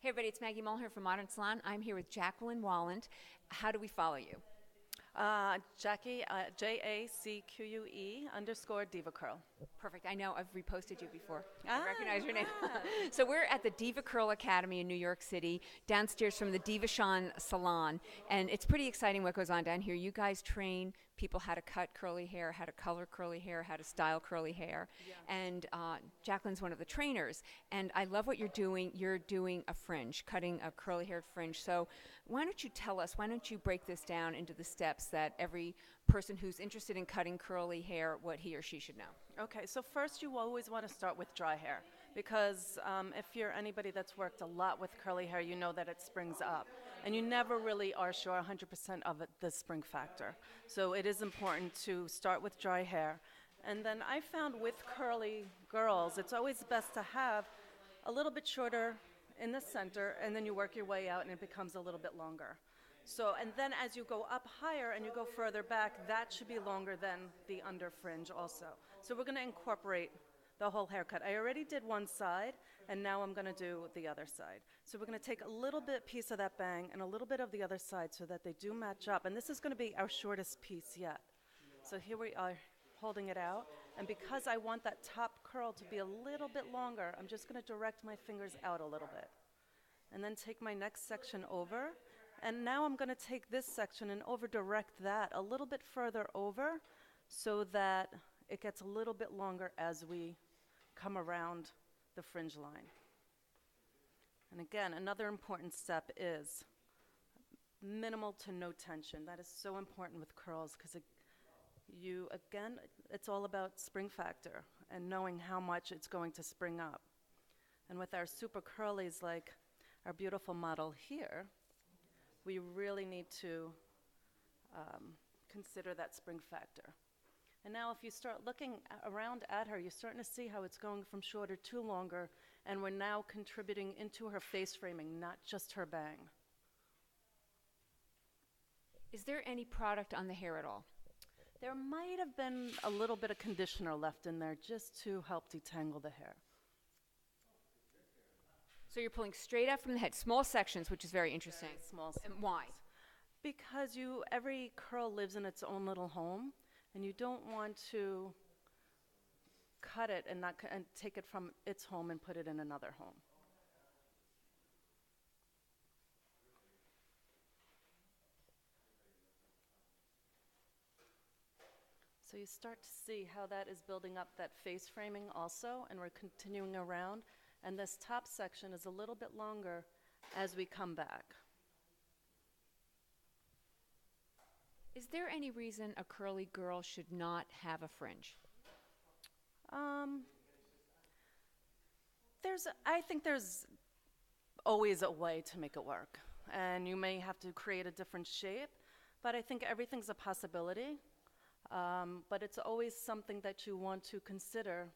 Hey everybody, it's Maggie Mulher from Modern Salon. I'm here with Jacque Walent. How do we follow you? Jackie, JACQUE _ Diva Curl. Perfect. I know I've reposted you before. I Ah, recognize your name. yeah. So we're at the Diva Curl Academy in New York City, downstairs from the Devachan salon, and it's pretty exciting what goes on down here. You guys train people how to cut curly hair, how to color curly hair, how to style curly hair, Yeah. and Jacqueline's one of the trainers. And I love what you're doing. You're doing a fringe, cutting a curly-haired fringe. So why don't you tell us? Why don't you break this down into the steps that every person who's interested in cutting curly hair, what he or she should know? Okay, so first you always want to start with dry hair because if you're anybody that's worked a lot with curly hair, you know that it springs up. And you never really are sure 100% of it, the spring factor. So it is important to start with dry hair. And then I found with curly girls, it's always best to have a little bit shorter in the center, and then you work your way out and it becomes a little bit longer. So, and then as you go up higher and you go further back, that should be longer than the under fringe also. So we're going to incorporate the whole haircut. I already did one side, and now I'm going to do the other side. So we're going to take a little bit piece of that bang and a little bit of the other side so that they do match up. And this is going to be our shortest piece yet. So here we are holding it out. And because I want that top curl to be a little bit longer, I'm just going to direct my fingers out a little bit. And then take my next section over. And now I'm going to take this section and over direct that a little bit further over so that it gets a little bit longer as we come around the fringe line. And again, another important step is minimal to no tension. That is so important with curls because it's all about spring factor and knowing how much it's going to spring up. And with our super curlies like our beautiful model here, we really need to consider that spring factor. And now if you start looking around at her, you're starting to see how it's going from shorter to longer, and we're now contributing into her face framing, not just her bang. Is there any product on the hair at all? There might have been a little bit of conditioner left in there just to help detangle the hair. So you're pulling straight up from the head, small sections, which is very interesting. Very small And why? Because every curl lives in its own little home, and you don't want to cut it and take it from its home and put it in another home. So you start to see how that is building up that face framing also, and we're continuing around, and this top section is a little bit longer as we come back. Is there any reason a curly girl should not have a fringe? I think there's always a way to make it work, and you may have to create a different shape, but I think everything's a possibility. But it's always something that you want to consider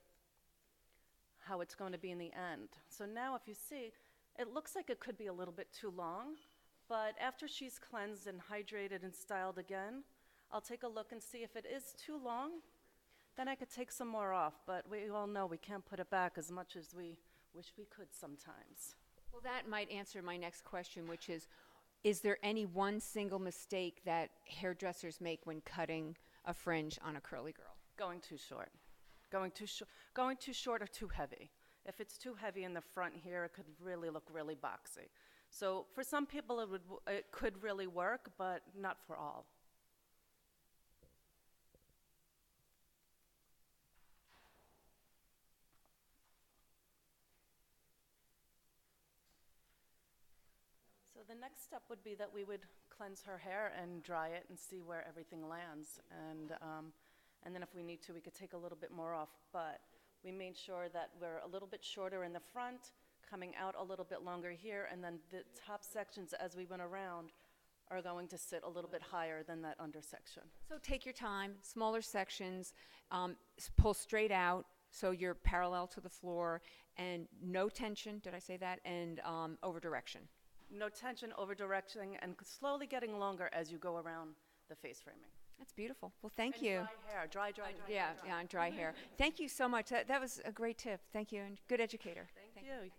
how it's going to be in the end. So now if you see, it looks like it could be a little bit too long, but after she's cleansed and hydrated and styled again, I'll take a look and see if it is too long, then I could take some more off, but we all know we can't put it back as much as we wish we could sometimes. Well, that might answer my next question, which is there any one single mistake that hairdressers make when cutting a fringe on a curly girl? Going too short. Going too short or too heavy. If it's too heavy in the front here, it could really look really boxy. So for some people it could really work, but not for all. So the next step would be that we would cleanse her hair and dry it and see where everything lands. And then if we need to, we could take a little bit more off. But we made sure that we're a little bit shorter in the front, coming out a little bit longer here, and then the top sections as we went around are going to sit a little bit higher than that under section. So take your time, smaller sections, pull straight out so you're parallel to the floor, and no tension, did I say that, and over direction. No tension, over direction, and slowly getting longer as you go around the face framing. That's beautiful. Well, thank and you. Dry hair, dry. Yeah, dry hair. Thank you so much. That was a great tip. Thank you, and good educator. Thank you.